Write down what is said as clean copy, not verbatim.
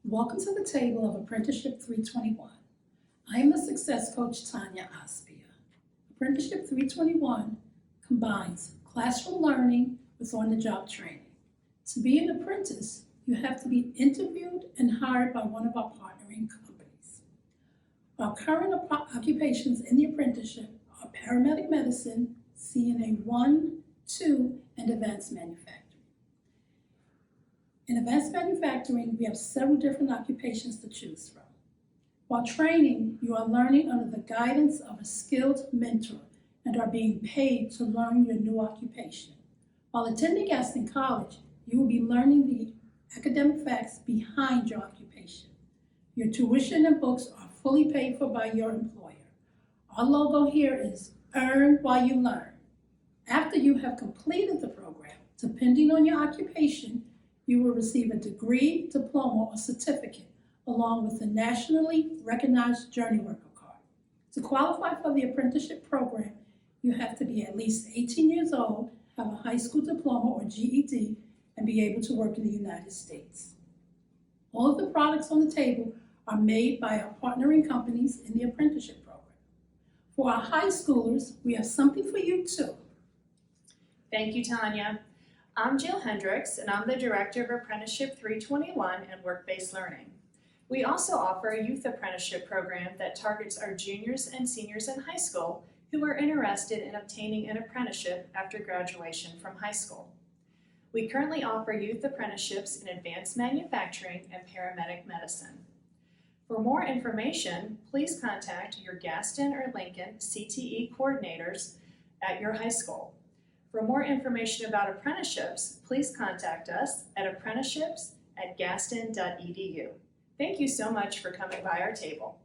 Welcome to the table of Apprenticeship 321. I am the success coach, Tanya Aspia. Apprenticeship 321 combines classroom learning with on-the-job training. To be an apprentice, you have to be interviewed and hired by one of our partnering companies. Our current occupations in the apprenticeship are paramedic medicine, CNA 1, 2, and advanced manufacturing. In advanced manufacturing, we have several different occupations to choose from. While training, you are learning under the guidance of a skilled mentor and are being paid to learn your new occupation. While attending Gaston College, you will be learning the academic facts behind your occupation. Your tuition and books are fully paid for by your employer. Our logo here is Earn While You Learn. After you have completed the program, depending on your occupation, you will receive a degree, diploma, or certificate, along with a nationally recognized Journey Worker card. To qualify for the apprenticeship program, you have to be at least 18 years old, have a high school diploma or GED, and be able to work in the United States. All of the products on the table are made by our partnering companies in the apprenticeship program. For our high schoolers, we have something for you too. Thank you, Tanya. I'm Jill Hendricks, and I'm the Director of Apprenticeship 321 and Work-Based Learning. We also offer a youth apprenticeship program that targets our juniors and seniors in high school who are interested in obtaining an apprenticeship after graduation from high school. We currently offer youth apprenticeships in advanced manufacturing and paramedic medicine. For more information, please contact your Gaston or Lincoln CTE coordinators at your high school. For more information about apprenticeships, please contact us at apprenticeships@gaston.edu. Thank you so much for coming by our table.